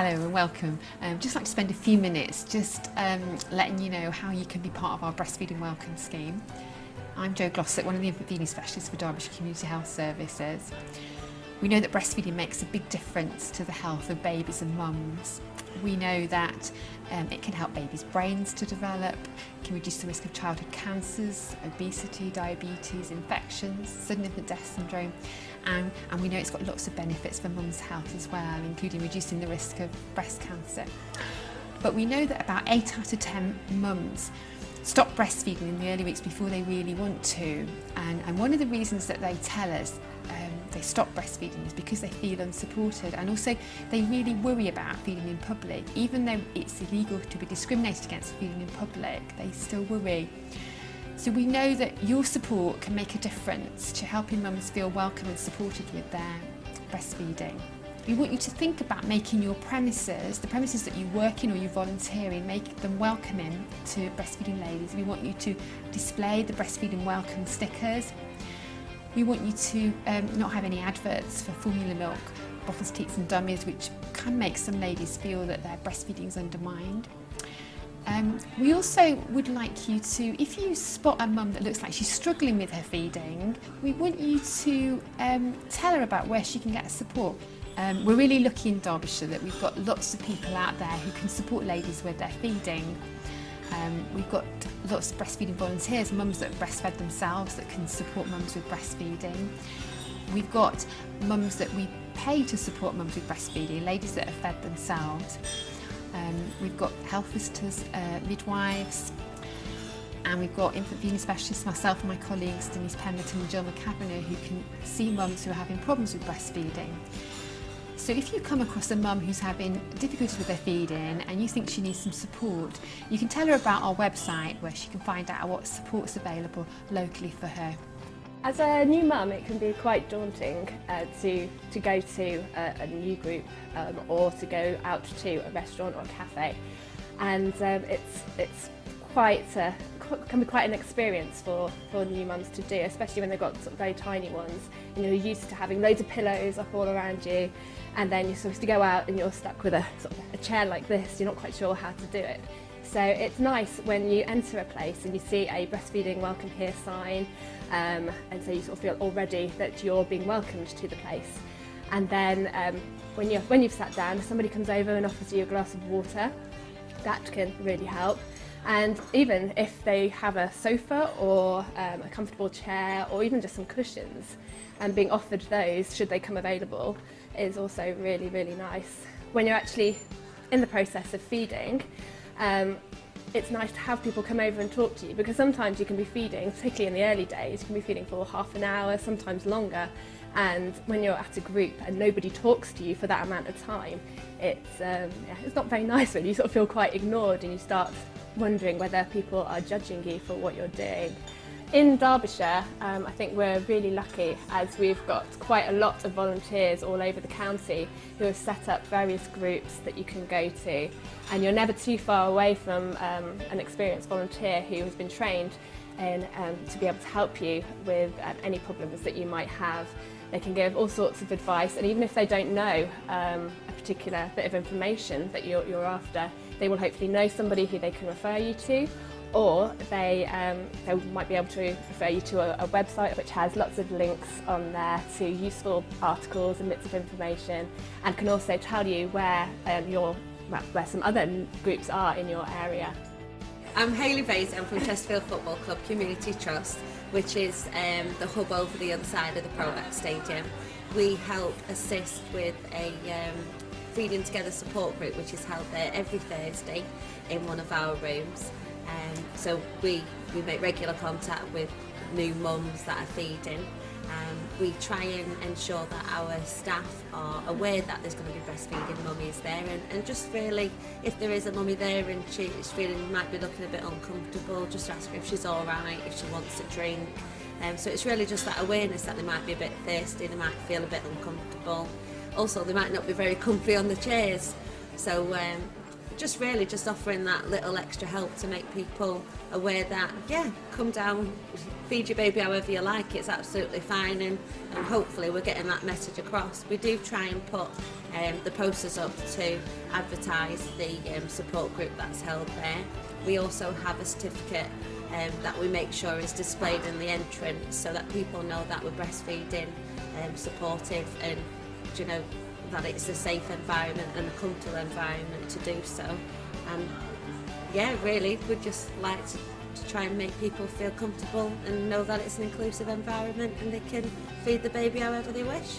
Hello and welcome. Just like to spend a few minutes just letting you know how you can be part of our Breastfeeding Welcome scheme. I'm Jo Glossop, one of the infant feeding specialists for Derbyshire Community Health Services. We know that breastfeeding makes a big difference to the health of babies and mums. We know that it can help babies' brains to develop, can reduce the risk of childhood cancers, obesity, diabetes, infections, sudden infant death syndrome, and we know it's got lots of benefits for mum's health as well, including reducing the risk of breast cancer. But we know that about 8 out of 10 mums stop breastfeeding in the early weeks before they really want to, and one of the reasons that they tell us they stop breastfeeding is because they feel unsupported, and also they really worry about feeding in public. Even though it's illegal to be discriminated against feeding in public, they still worry. So we know that your support can make a difference to helping mums feel welcome and supported with their breastfeeding. We want you to think about making your premises, the premises that you work in or you volunteer in, make them welcoming to breastfeeding ladies. We want you to display the Breastfeeding Welcome stickers. We want you to not have any adverts for formula milk, bottles, teats and dummies, which can make some ladies feel that their breastfeeding is undermined. We also would like you to, if you spot a mum that looks like she's struggling with her feeding, we want you to tell her about where she can get support. We're really lucky in Derbyshire that we've got lots of people out there who can support ladies with their feeding. We've got lots of breastfeeding volunteers, mums that breastfed themselves that can support mums with breastfeeding. We've got mums that we pay to support mums with breastfeeding, ladies that have fed themselves. We've got health visitors, midwives, and we've got infant feeding specialists, myself and my colleagues Denise Pemberton and Jill McCavanagh, who can see mums who are having problems with breastfeeding. So if you come across a mum who's having difficulties with their feeding and you think she needs some support, you can tell her about our website where she can find out what support's available locally for her. As a new mum, it can be quite daunting to go to a new group or to go out to a restaurant or a cafe, and it's can be quite an experience for new mums to do, especially when they've got sort of very tiny ones and you're used to having loads of pillows up all around you, and then you're supposed to go out and you're stuck with a sort of a chair like this. You're not quite sure how to do it. So it's nice when you enter a place and you see a Breastfeeding Welcome Here sign, and so you sort of feel already that you're being welcomed to the place. And then when you've sat down, somebody comes over and offers you a glass of water. That can really help. And even if they have a sofa or a comfortable chair or even just some cushions, and being offered those should they come available is also really, really nice. When you're actually in the process of feeding, it's nice to have people come over and talk to you, because sometimes you can be feeding, particularly in the early days, you can be feeding for half an hour, sometimes longer, and when you're at a group and nobody talks to you for that amount of time, it's not very nice when you sort of feel quite ignored and you start wondering whether people are judging you for what you're doing. In Derbyshire, I think we're really lucky, as we've got quite a lot of volunteers all over the county who have set up various groups that you can go to, and you're never too far away from an experienced volunteer who has been trained to be able to help you with any problems that you might have. They can give all sorts of advice, and even if they don't know a particular bit of information that you're after, they will hopefully know somebody who they can refer you to, or they might be able to refer you to a website which has lots of links on there to useful articles and bits of information, and can also tell you where some other groups are in your area. I'm Hayley Bates. I'm from Chesterfield Football Club Community Trust, which is the hub over the other side of the ProAct Stadium. We help assist with a Feeding Together support group, which is held there every Thursday in one of our rooms. So we make regular contact with new mums that are feeding. We try and ensure that our staff are aware that there's going to be breastfeeding mummies there, and just really, if there is a mummy there and she's feeling might be looking a bit uncomfortable, just ask her if she's all right, if she wants a drink. So it's really just that awareness that they might be a bit thirsty, they might feel a bit uncomfortable. Also, they might not be very comfy on the chairs, so just really just offering that little extra help to make people aware that, yeah, come down, feed your baby however you like, it's absolutely fine, and hopefully we're getting that message across. We do try and put the posters up to advertise the support group that's held there. We also have a certificate that we make sure is displayed in the entrance so that people know that we're breastfeeding supportive, and you know that it's a safe environment and a comfortable environment to do so. And yeah, really we'd just like to try and make people feel comfortable and know that it's an inclusive environment and they can feed the baby however they wish.